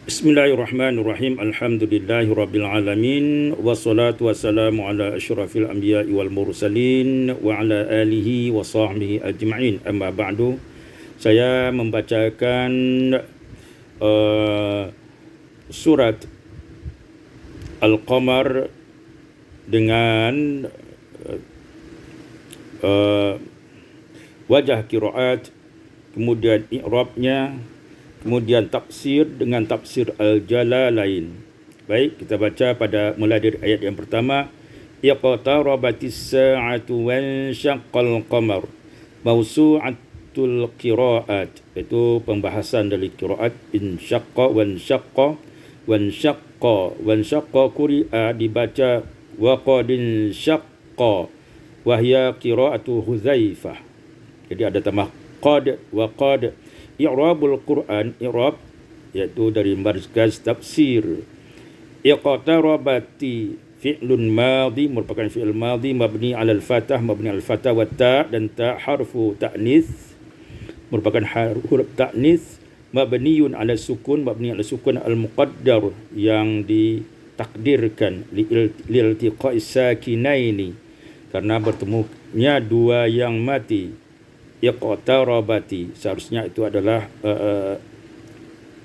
Bismillahirrahmanirrahim. Alhamdulillahirabbil alamin wassalatu wassalamu ala asyrafil anbiya'i wal mursalin wa ala alihi wa sahbihi ajma'in. Amma ba'du. Saya membacakan surat Al-Qamar dengan wajah qiraat, kemudian i'rabnya, kemudian tafsir dengan tafsir Al-Jalalain. Baik, kita baca mulai dari ayat yang pertama. Iqtarabatis sa'atu wansyaqqal qamar. Mawsu'atul qiraat, itu pembahasan dari qiraat. Insyaqqa wansyaqqa quri'a, dibaca wa qad insyaqqa wa hiya qiraatu Hudzaifah. Jadi ada tambah qad wa qad. I'rabul Quran, i'rab iaitu dari markaz tafsir. Iqtarabati fi'lun madhi, merupakan fi'il madhi mabni 'ala al-fathah, mabni 'ala al-fathah wa ta, dan ta harfu ta'nits, merupakan huruf ta'nits mabniun 'ala sukun, mabni 'ala sukun al-muqaddar, yang ditakdirkan liltiqa'is sakinaini, karena bertemunya dua yang mati. Iqtarabati, seharusnya itu adalah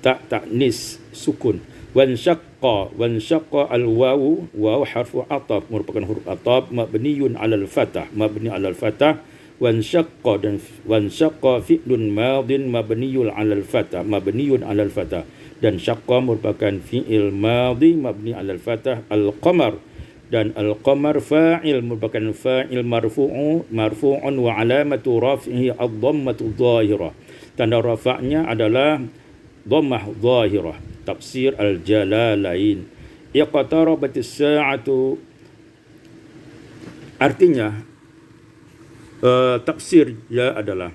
ta'nis sukun. Wansyaqqa al-wawu, waw harfu ataf, merupakan huruf ataf mabniun 'ala al-fathah, mabni 'ala al-fathah. Wansyaqqa fi'lun madin mabniun 'ala al-fathah, mabniun 'ala al-fathah. Dan syaqqa merupakan fi'il madhi mabni 'ala al-fathah. Al-qamar, dan al-qamar fa'il, merupakan fa'il marfu'un wa alamatu raf'ihi ad-dhammatu dhahirah. Tanda rafa'nya adalah dhammah dhahirah. Tafsir Al-Jalalain. Iqtarabatis sa'atu, artinya tafsirnya adalah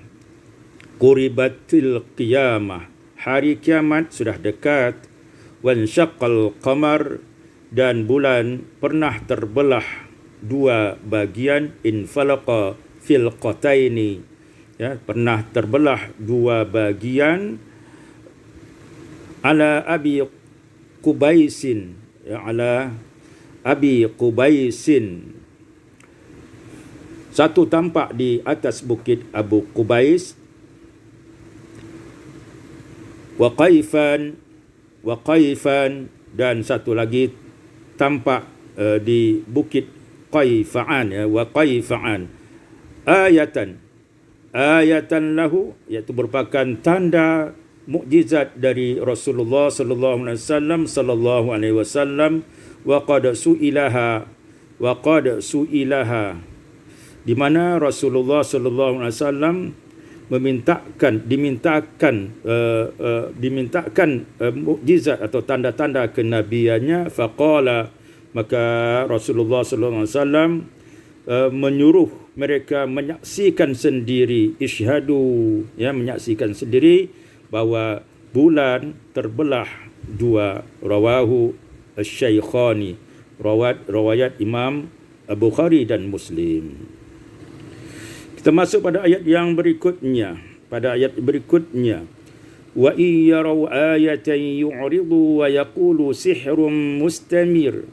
quribatil qiyamah, hari kiamat sudah dekat. Wansyaqqal qamar, dan bulan pernah terbelah dua bagian. Infalaqa fil qataini, ya, pernah terbelah dua bagian. Ala abi Qubaisin, ya, ala abi Qubaisin, satu tampak di atas bukit Abu Qubais. Wa qaifan, dan satu lagi tampak di bukit Qaifa'an, ya, wa Qaifa'an. Ayatan lahu, iaitu merupakan tanda mukjizat dari Rasulullah sallallahu alaihi wasallam. Wa qad su'ilaha, di mana Rasulullah sallallahu alaihi wasallam dimintakan mukjizat atau tanda-tanda kenabiannya. Faqala, maka Rasulullah sallallahu alaihi wasallam menyuruh mereka menyaksikan sendiri, isyhadu, ya, menyaksikan sendiri bahawa bulan terbelah dua. Rawahu asy-syaikhani, riwayat Imam Bukhari dan Muslim. Kita masuk pada ayat yang berikutnya. Wa iyaraw ayatan yu'ridu wa yaqulu sihrun mustamir.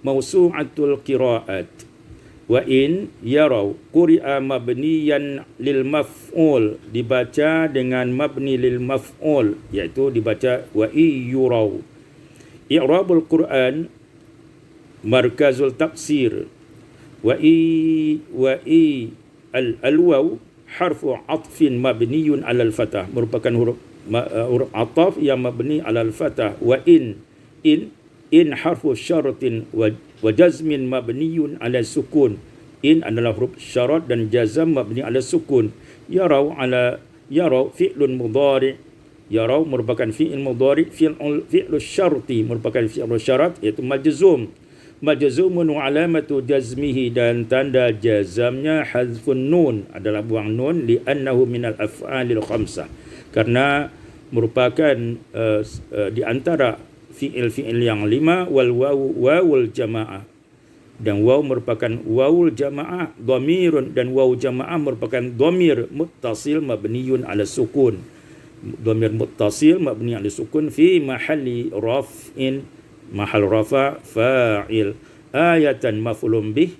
Mawsu'atul qiraat. Wa in yaraw quri'a mabniyan lil maf'ul, dibaca dengan mabni lil maf'ul, iaitu dibaca wa iyaraw. I'rabul Quran, markazul tafsir. Wa al-waw harfu atfin mabniyun 'ala al-fathah, merupakan huruf ataf yang mabni 'ala al-fathah. Wa in harfu syaratin wa jazmin mabniyun 'ala sukun. In adalah huruf syarat dan jazam mabni 'ala sukun. Yarau fi'lun mudhari', yarau merupakan fi'il mudhari'. Fi'lu syarti merupakan fi'il syarat, iaitu majzumun wa alamatu jazmihi, dan tanda jazamnya hazfun nun, adalah buang nun. Li'annahu minal af'alil khamsah, karena merupakan di antara fi'il yang lima. Wal wawul jamaah, dan waw merupakan wawul jamaah. Dhamirun, dan waw jamaah merupakan dhamir muttasil mabniyun ala sukun. dhamir muttasil mabni ala sukun fi mahalli raf'in, mahal rafa' fa'il. Ayatan maf'ulun bih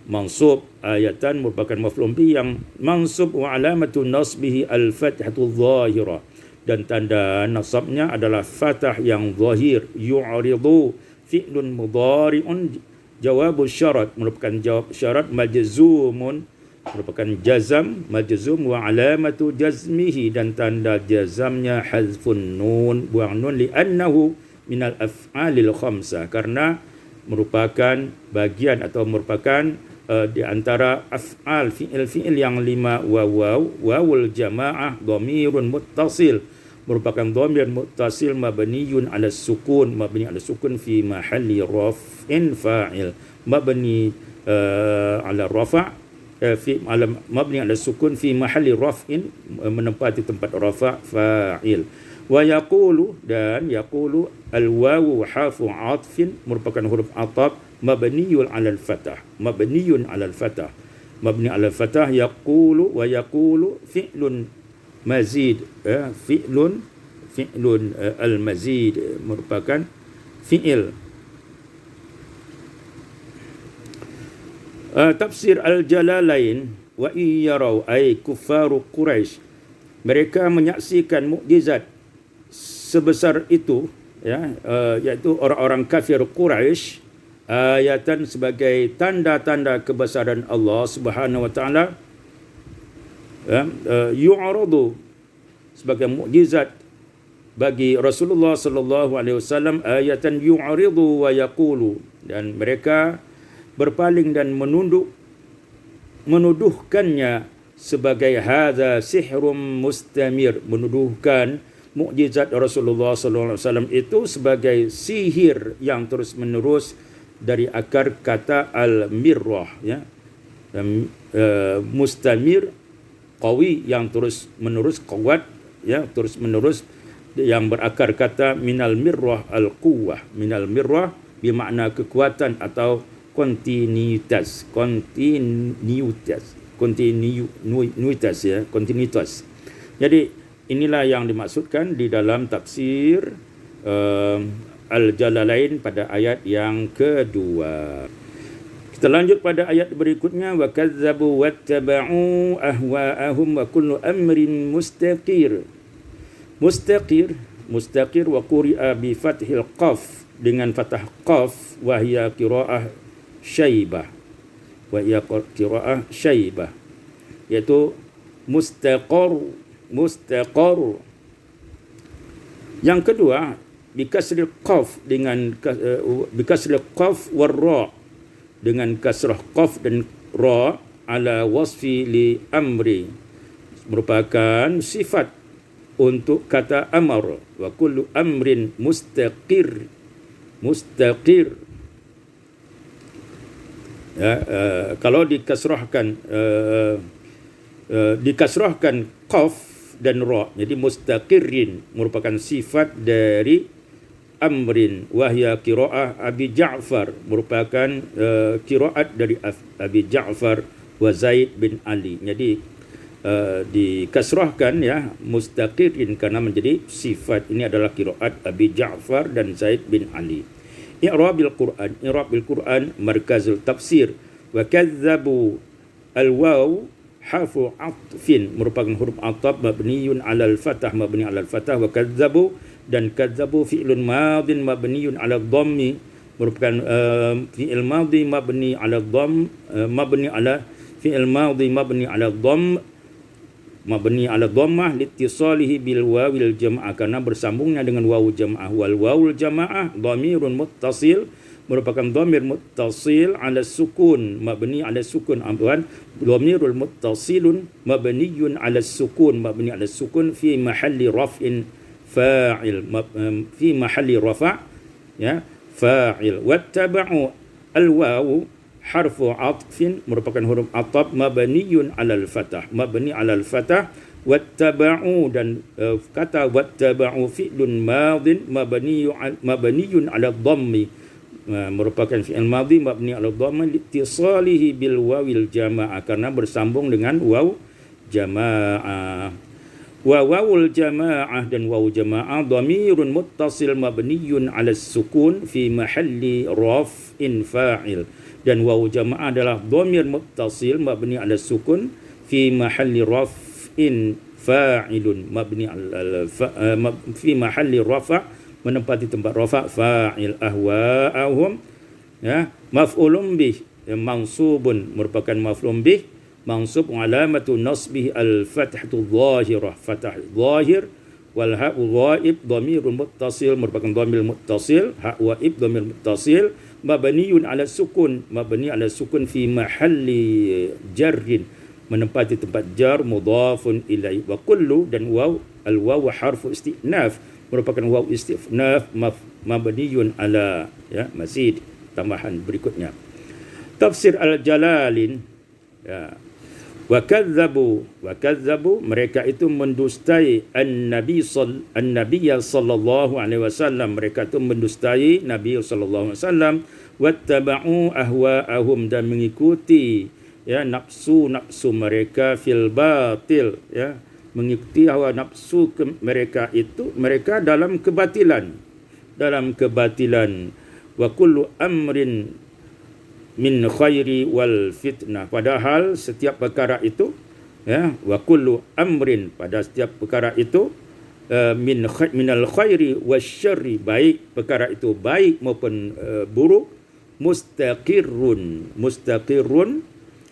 mansub, ayatan merupakan maf'ulun bih yang mansub, wa alamatu nasbihi al-fathatu dhahirah, dan tanda nasabnya adalah fathah yang zahir. Yu'ridu fi'lun mudhari'un jawabu syarat, merupakan jawab syarat, majzumun merupakan jazam, majzum, wa alamatu jazmihi, dan tanda jazamnya hazfun nun, buang nun, li'annahu minal af'alil khamsah, karena merupakan bagian atau merupakan di antara af'al fi'il yang 5. Wawul jamaah dhamirun muttasil, merupakan dhamir muttasil mabniyun ala sukun, mabni ala sukun fi mahalli raf'in fa'il, mabni ala rafa' fi alam mabni ala sukun fi mahalli raf'in, menempati tempat rafa' fa'il. Wa yaqulu, dan yaqulu al-wawu harfu 'athfin, merupakan huruf ataf mabniyun 'ala al-fathah, mabniyun 'ala al-fathah, mabni 'ala al-fathah. Yaqulu wa yaqulu fi'lun mazid, fi'lun al-mazid merupakan fi'il. Tafsir Al-Jalalain, wa iyarau ay kuffaru Quraisy, mereka menyaksikan mukjizat sebesar itu, ya, iaitu orang-orang kafir Quraisy, ayatan sebagai tanda-tanda kebesaran Allah Subhanahu wa taala, yu'radu sebagai mukjizat bagi Rasulullah sallallahu alaihi wasallam, ayatan yu'ridu wa yaqulu, dan mereka berpaling dan menuduhkannya sebagai hadza sihrun mustamir, menuduhkan mukjizat Rasulullah sallallahu alaihi wasallam itu sebagai sihir yang terus menerus, dari akar kata al-mirrah, ya, mustamir qawi, yang terus menerus, kuat, ya, terus menerus, yang berakar kata minal mirrah al-quwwah, minal mirrah bermakna kekuatan atau kontinuitas, ya, kontinuitas. Jadi inilah yang dimaksudkan di dalam tafsir Al-Jalalain pada ayat yang kedua. Kita lanjut pada ayat berikutnya, wa kadzabu wattaba'u ahwa'ahum wa kullu amrin mustaqir. Mustaqir wa quri'a bi fathil qaf, dengan fathah qaf, wa hiya qiraah syaibah, yaitu mustaqar. Yang kedua bikasril qaf, dengan bikasril qaf war ra, dengan kasrah qaf dan ra, ala wasfi li amri, merupakan sifat untuk kata amar. Wa kullu amrin mustaqir. Ya, kalau dikasrahkan qaf dan ra, jadi mustaqirin merupakan sifat dari amrin. Wahya qiraah Abi Ja'far, merupakan qiraat dari Abi Ja'far wa Zaid bin Ali. Jadi dikasrahkan, ya, mustaqirin, karena menjadi sifat. Ini adalah qiraat Abi Ja'far dan Zaid bin Ali. I'rabil Quran markazul tafsir. Wa kadzabu al-waw harfu 'athfin, merupakan huruf ataf mabniyun 'alal fathah, mabni 'alal fathah. Wa kadzabu, dan kadzabu fi'lun madin mabniyun 'ala dhammi, merupakan fi'il madhi mabni 'ala dhamm, mabni 'ala fi'il madhi mabni 'ala dhamm, mabni 'ala dhammah liittisalihi bil wawil jamaah, karena bersambungnya dengan wawu jamaah. Wal wawul jamaah dhamirun muttasil, merupakan dhamir muttasil 'ala sukun, mabni 'ala sukun, dhamirul muttasilun mabniyun 'ala sukun, mabni 'ala sukun fi mahalli raf'in fa'il, fi mahalli rafa', ya, fa'il. Wattaba'u al-wawu harfu 'athfin, merupakan huruf ataf mabniyun 'alal fathah, mabni 'alal fathah. Wattaba'u, dan kata wattaba'u fi'lun madin mabniyun 'ala dhammi, merupakan fi'il madhi mabni 'ala dhammi liittisalihi bil wawil jamaah, karena bersambung dengan waw jamaah. Wa wawul jamaah dan waw jamaah dhamirun muttasil mabniyun 'ala sukun fi mahalli raf'in fa'il. Dan waw jamaah adalah dhamir muttasil mabni 'ala sukun fi mahalli raf'in fa'ilun mabni 'ala fi mahalli rafa' menempati tempat rafa' fa'il ahwa'ahum ya maf'ulun bih mansubun merupakan maf'ulun bih mansub alamatu nasbihi al-fathatu dhahirah fathah zahir wal ha'u ghaib dhamirun muttasil merupakan dhamir muttasil ha' wa ib dhamir muttasil mabniun ala sukun mabni ala sukun fi mahalli jarrin menempati tempat jar mudhafun ilai wa kullu dan waw al waw harfu istinaf merupakan waw istinaf mabniun ala ya mazid tambahan berikutnya tafsir al-Jalalin ya wa kadzabu mereka itu mendustai an-nabiy sallallahu alaihi wasallam mereka itu mendustai nabi sallallahu alaihi wasallam wattaba'u ahwa'ahum dan mengikuti ya nafsu mereka fil batil ya mengikuti hawa nafsu mereka itu mereka dalam kebatilan wa kullu amrin min khairi wal fitnah padahal setiap perkara itu ya wa kullu amrin pada setiap perkara itu minal khairi wasyarri baik perkara itu baik maupun buruk mustaqirrun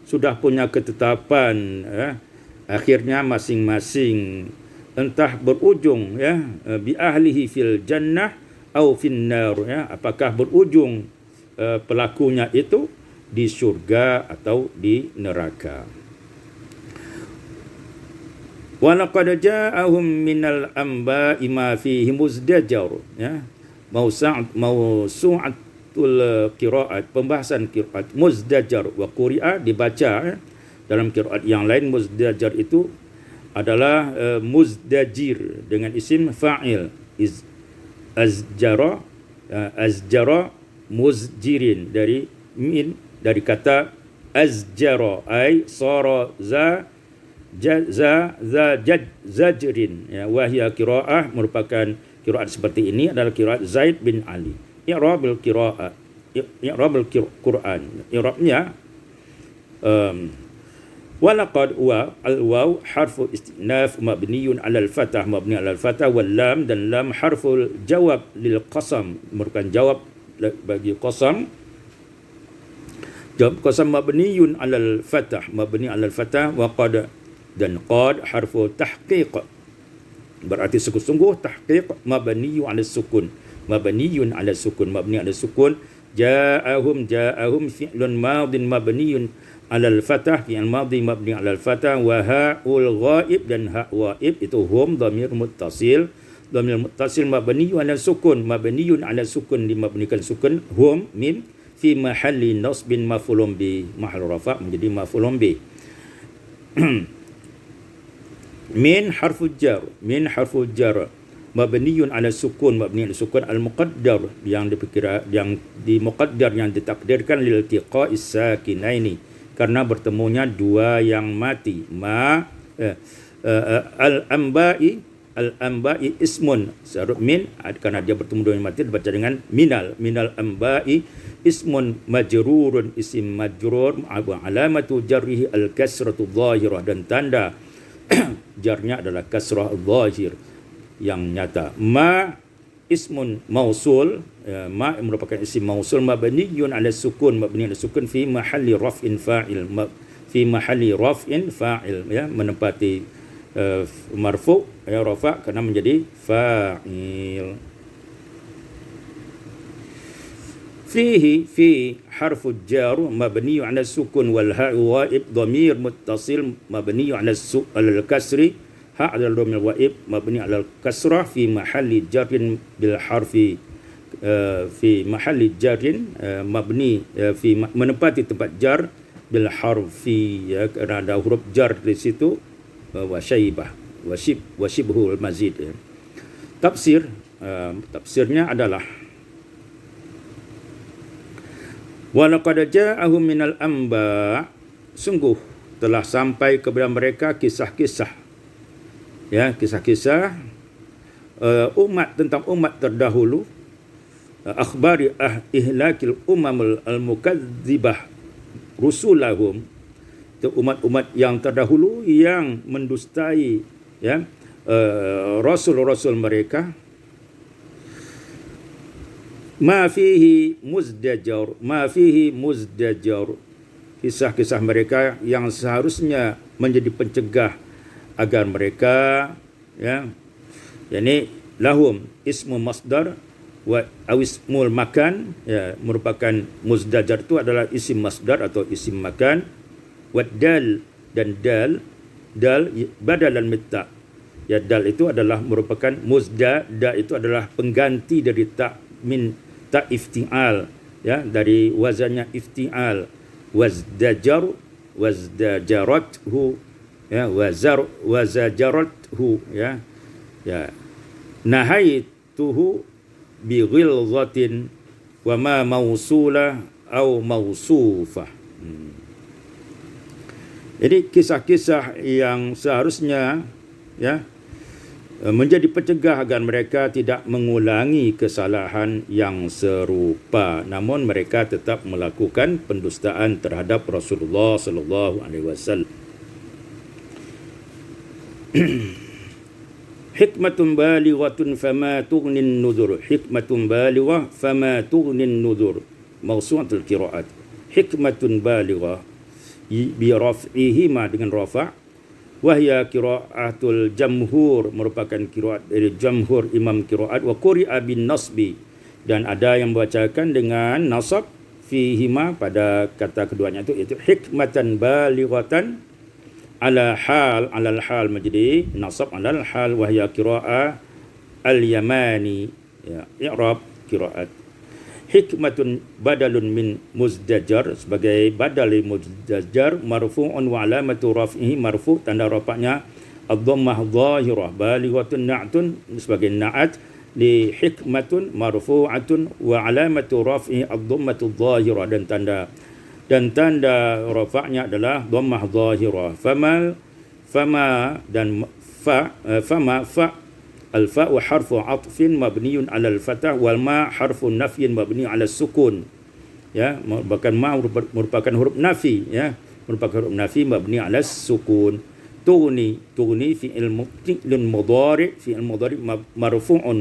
sudah punya ketetapan ya akhirnya masing-masing entah berujung ya bi ahlihi fil jannah au fin nar ya apakah berujung pelakunya itu di syurga atau di neraka. Wa laqad ja'ahum minal anba'i ma fihi muzdajar ya mausu'atul qiraat pembahasan qiraat muzdajar wa quri'a dibaca ya. Dalam qiraat yang lain muzdajar itu adalah muzdajir dengan isim fa'il azjara muzjirin dari kata azjara ay sara zajrin ya wahya qiraah merupakan qiraat seperti ini adalah qiraat Zaid bin Ali i'rabul qiraat i'rabul Quran i'rabnya walaqad wa al-waw harfu istinaf mabniyun 'ala al-fathah mabni 'ala al-fathah wal lam dan lam harful jawab lil qasam merupakan jawab bagi qasam jawab qasam mabniyun 'ala al-fathah mabni 'ala al-fathah wa qad dan qad harfu tahqiq berarti sungguh-sungguh tahqiq mabniyun 'ala sukun mabniyun 'ala sukun mabni 'ala sukun ja'ahum fi'lun madin mabniyun 'ala al-fathah fi'il madhi mabni 'ala al-fathah wa ha'ul ghaib dan ha' ghaib itu hum dhamir muttasil mabniyun 'ala sukun mabniyun 'ala sukun dimabnikan sukun hum mim fi mahalli nasbin maf'ulun bi mahall rafa' menjadi maf'ulun bi min harful jar mabniyun 'ala sukun mabni 'ala sukun al-muqaddar yang dimuqaddar yang ditakdirkan lil tiqa'is sakinaini karena bertemunya dua yang mati al-anba'i ismun saruf min karena dia bertemu dua yang mati dibaca dengan minal anba'i ismun majrurun isim majrur alamatu jarrihi al-kasratu dhahirah dan tanda jarnya adalah kasrah dhahir yang nyata ismun mausul ma merupakan isim mausul mabniyun 'ala sukun fi mahalli raf'in fa'il ya menempati marfu ya rafa karena menjadi fa'il fi harfu jar mabni 'ala sukun wal ha'u ghaib dhamir muttasil mabni 'ala al-kasri ha' adalah dhamir ghaib mabni 'ala al-kasrah fi mahalli jarrin bil harfi fi mahalli jarrin mabni fi menempati tempat jar bil harfi ya kerana ada huruf jar di situ wa syaibah wa shibhul mazid ya. Tafsirnya adalah wa laqad ja'ahum minal anba' sungguh telah sampai kepada mereka kisah-kisah Ya, kisah-kisah umat tentang umat terdahulu, akhbari ihlakil umamul al-mukadzibah rusulahum, itu umat-umat yang terdahulu yang mendustai ya rasul-rasul mereka. Ma fihi muzdajar, kisah-kisah mereka yang seharusnya menjadi pencegah agar mereka ya, yakni lahum ismu masdar wa awismul makan, ya, merupakan muzdajar itu adalah isim masdar atau isim makan, wa dal dan dal badalan mitta, ya, dal itu adalah merupakan da itu adalah pengganti dari ta, min ta iftial, ya, dari wazannya iftial. Wazdajarathu, ya, wazajarathu, ya, ya, nahaituhu bi ghilzatin wa ma mausulah au mausufah. Jadi kisah-kisah yang seharusnya ya menjadi pencegah agar mereka tidak mengulangi kesalahan yang serupa, namun mereka tetap melakukan pendustaan terhadap Rasulullah sallallahu alaihi wasallam. Hikmatun balighatun fama tughnin nuzur. Hikmatun balighah fama tughnin nuzur. Mawsu'atul qiraat. Hikmatun balighah bi raf'ihi ma dengan rafa'. Wahya qiraatul jamhur, merupakan qiraat dari jamhur imam qiraat. Wa quri'a bin nasbi, dan ada yang membacakan dengan nasab fihima pada kata keduanya itu hikmatan balighatan ala hal menjadi nasab alal hal. Wahya qira'a al-yamani, ya, i'rab qiraat. Hikmatun badalun min muzdajar, sebagai badal muzdajar, marfu'un wa alamatu raf'ihi marfu', tanda rafa'nya ad-dhammah dhahirah. Balighatun na'tun, sebagai na'at li hikmatun marfu'atun wa alamatu raf'ihi ad-dhammatu dhahirah, dan tanda rafa'nya adalah dhammah dhahirah. Fama dan fa al-fa wa harfu 'athfin mabniun 'ala al-fathah, wal ma harfu nafyin mabni 'ala sukun, ya, merupakan ma merupakan huruf nafi, ya, merupakan huruf nafi mabni 'ala sukun. Tughni fi'il mudhari marfu'un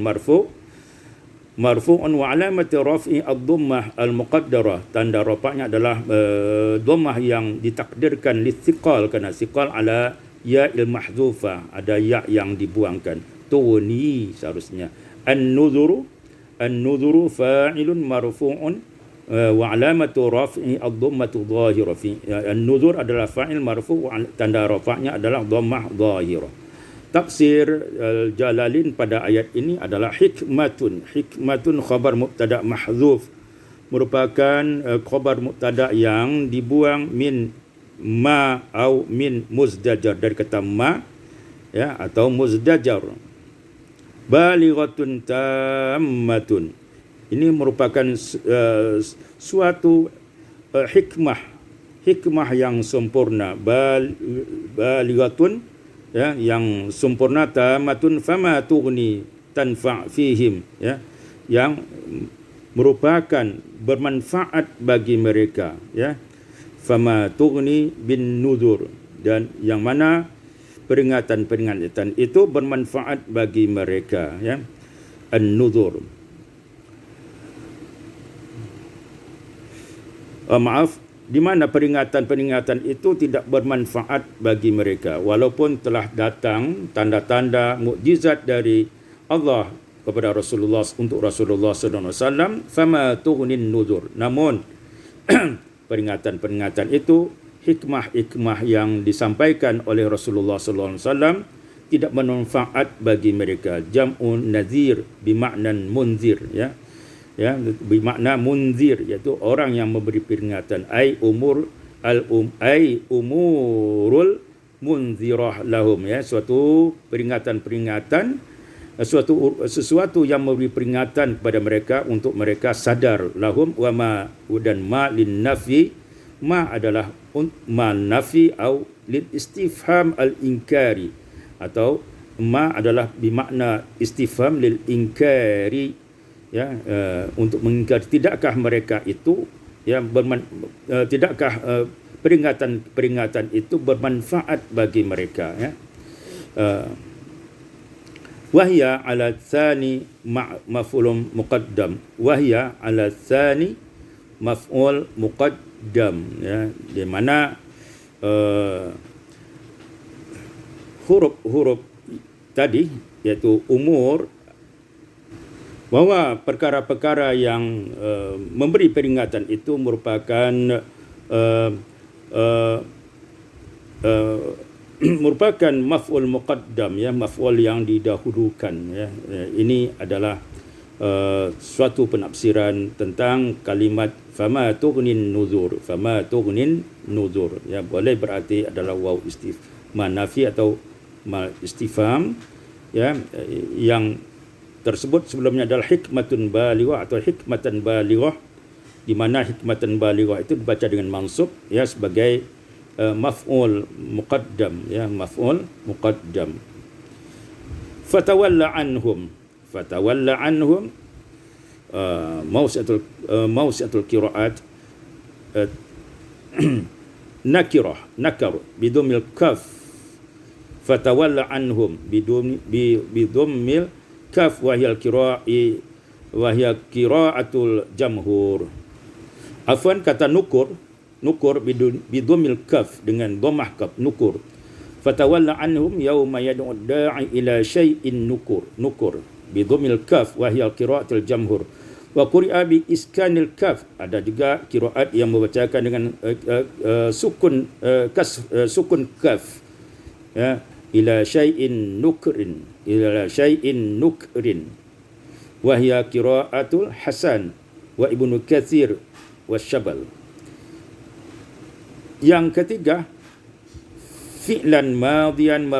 wa alamat raf'i ad-dhammah al-muqaddarah, tanda rafa'nya adalah dhammah yang ditakdirkan lithiqal, karena thiqal ala ya'il mahdzufah, ada ya yang dibuangkan. Tughni seharusnya. An-nuzuru fa'ilun marfu'un wa alamatu raf'i ad-dhammatu dhahirah. An-nuzur adalah fa'il marfu', tanda rafa'nya adalah dhammah dhahirah. Tafsir Jalalain pada ayat ini adalah hikmatun khabar mubtada mahdzuf, merupakan khabar mubtada yang dibuang min ma au min muzdajar, dari kata ma, ya, atau muzdajar. Balighatun tammatun, ini merupakan suatu hikmah yang sempurna. Balighatun, ya, yang sempurna. Tammatun fama tughni tanfa' fihim, ya, yang merupakan bermanfaat bagi mereka, ya. Fama tughni bin nuzur, dan yang mana peringatan itu bermanfaat bagi mereka, ya. An-nuzur. Di mana peringatan itu tidak bermanfaat bagi mereka, walaupun telah datang tanda-tanda mukjizat dari Allah kepada Rasulullah, untuk Rasulullah sallallahu alaihi wasallam. Fama tughnin nuzur, namun peringatan itu, hikmah yang disampaikan oleh Rasulullah sallallahu alaihi wasallam tidak bermanfaat bagi mereka. Jam'un nazir bimakna munzir, ya, ya, bermakna munzir, iaitu orang yang memberi peringatan. Umurul munzirah lahum, ya, suatu peringatan, sesuatu yang memberi peringatan kepada mereka untuk mereka sadar. Lahum wa ma, dan ma lin nafi, ma adalah ma nafi au lil istifham al inkari, atau ma adalah bermakna istifham lil inkari, ya, untuk mengingkari. Tidakkah mereka itu, ya, tidakkah peringatan itu bermanfaat bagi mereka, ya. Wahya ala tsani maf'ul muqaddam, wahya ala tsani maf'ul muqaddam, ya, di mana huruf-huruf tadi, iaitu umur, bahwa perkara-perkara yang memberi peringatan itu merupakan merupakan maf'ul muqaddam, ya, maf'ul yang didahulukan, ya. Ini adalah suatu penafsiran tentang kalimat fama tughnin nuzur. Fama tughnin nuzur, ya, boleh berarti adalah waw istifham nafi atau mal istifham, ya, yang tersebut sebelumnya adalah hikmatun balighah atau hikmatan balighah, di mana hikmatan balighah itu dibaca dengan mansub, ya, sebagai maf'ul muqaddam, ya, maf'ul muqaddam. Fatawalla anhum, fatawalla anhum, mawsi'atul qiraat, nakirah, nakar bidumil kaf, fatawalla anhum bidumil kaf, wahyal qira'i, wahya qira'atul jamhur. Afwan, kata nukur bidumil kaf, dengan dhammah kaf, nukur. Fatawalla anhum yauma yad'u da'i ila syai'in nukur bidumil kaf, wahyal qira'atul jamhur. Wa quri'a bi iskanil kaf, ada juga qiraat yang membacakan dengan sukun kaf, ya, ila syai'in nukrin, ila syai'in nukrin, wahya qira'atul Hasan wa Ibnu Katsir wa Syabal. Yang ketiga, fi'lan madiyan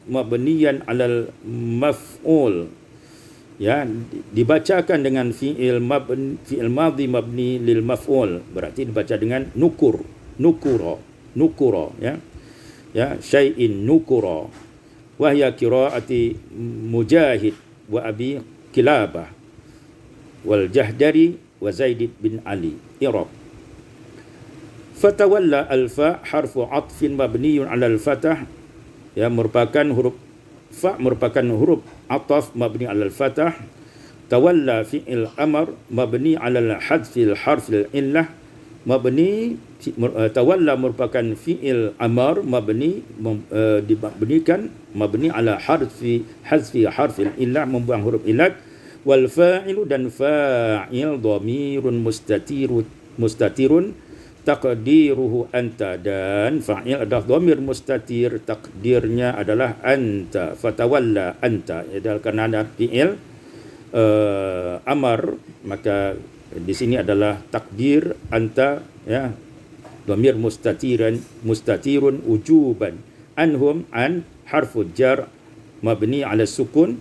mabniyan alal maf'ul, ya, dibacakan dengan fi'il madhi mabni lil maf'ul, berarti dibaca dengan nukura, ya, ya, syai'in nukura, wahya qiraati Mujahid wa Abi Kilabah wal Jahdari wa Zaid bin Ali. I'rab. Fatawalla alfa harfu atfin mabniyun ala al-fathah, ya, merupakan huruf fa, merupakan huruf ataf mabni ala al-fathah. Tawalla fi'il amr mabni ala al-hadfil harfil illah, mabni, tawalla merupakan fi'il amr mabni, dibabnikan mabni ala hadfi harfil illah, membuang huruf illat. Wal fa'ilu, dan fa'il dhamirun mustatirun taqdiruhu anta, dan fa'il adalah dhamir mustatir, takdirnya adalah anta. Fatawalla anta, adalah kerana ada fi'il amar, maka di sini adalah takdir anta, ya, dhamir mustatirun wujuban. Anhum, an harfu jar mabni ala sukun,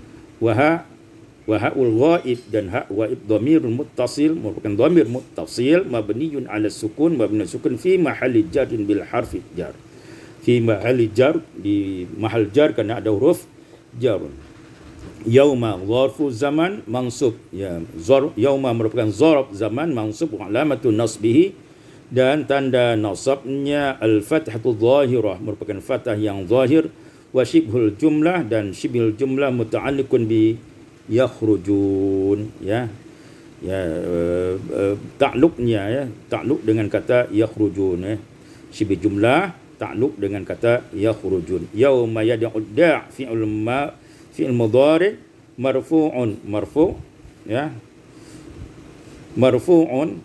wa ha'ul ghaib, dan ha ghaib dhamirun muttasil, merupakan dhamir muttasil mabniun ala sukun, mabni sukun fi mahalli jarin bil harfi jar, fi mahalli jar, di mahal jar kerana ada huruf jar. Yauma zarfu zaman mansub, ya, yauma merupakan zarf zaman mansub, wa alamatu nasbihi, dan tanda nasabnya al-fathatu zahirah, merupakan fathah yang zahir. Wa shibhul jumlah, dan shibhul jumlah muta'alliqun bi yakhrujun, ya, ya, takluknya, ya, takluk dengan kata yakhrujun, ya, shibh jumlah takluk dengan kata yakhrujun. Yauma yad'u da' fi'il mudhari marfu'un, ya, marfu'un,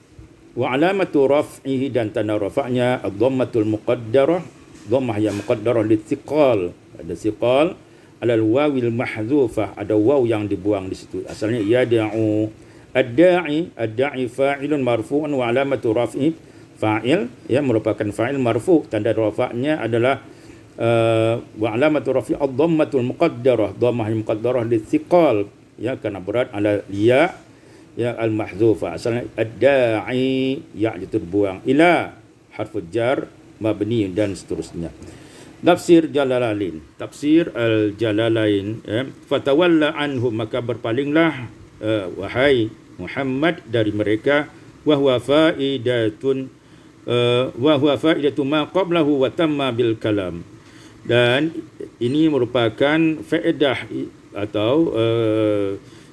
wa alamatu raf'ihi, dan tanda rafa'nya ad-dhammatul muqaddarah, dhammah yang muqaddarah lithiqal, ada thiqal, alal wawil mahdzufah, ada waw yang dibuang di situ. Asalnya yad'u. Ad-da'i fa'ilun marfu'un wa alamatu raf'i, fa'il, ya, merupakan fa'il marfu', tanda rafa'nya adalah wa alamatu raf'i ad-dhammatul muqaddarah, dhammah muqaddarah lithiqal, ya, kerana berat, ala ya, ya, al-mahdzufah. Asalnya ad-da'i, ya, itu dibuang. Ila harfu jar mabni, dan seterusnya. Tafsir Jalalain, tafsir Al-Jalalain, fatawalla anhum, maka berpalinglah wahai Muhammad dari mereka, wa huwa faidatun ma qablahu wa tamma bil kalam. Dan ini merupakan faedah atau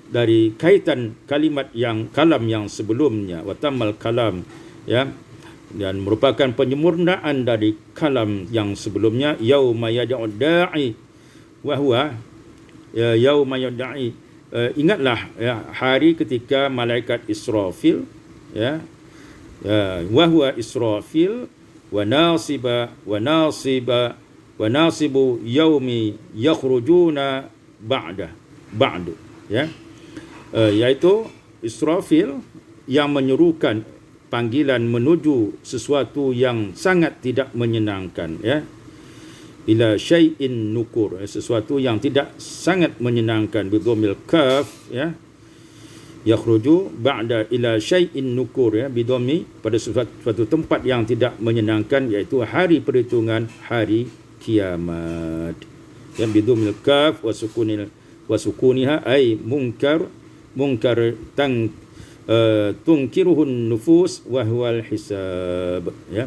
dari kaitan kalimat yang kalam yang sebelumnya, wa tammal kalam, ya, dan merupakan penyempurnaan dari kalam yang sebelumnya. Yauma yad'u da'i wa huwa yauma yad'i, ingatlah ya, hari ketika malaikat Israfil, ya, wa huwa Israfil wa nasibu yaumi yakhrujuna ba'du, ya, yaitu Israfil yang menyerukan panggilan menuju sesuatu yang sangat tidak menyenangkan, ya, ila syai'in nukur, sesuatu yang tidak sangat menyenangkan, bidhamil kaf, ya, yakhruju ba'da ila syai'in nukur, ya, bidhami, pada suatu tempat yang tidak menyenangkan, iaitu hari perhitungan, hari kiamat, ya, bidhamil kaf wa sukuniha ay munkar tungkiruhun nufus wa huwal hisab, ya.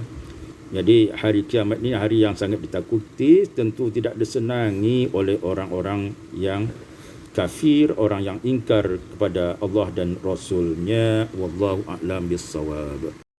Jadi hari kiamat ni hari yang sangat ditakuti, tentu tidak disenangi oleh orang-orang yang kafir, orang yang ingkar kepada Allah dan Rasulnya. Wallahu a'lam bissawab.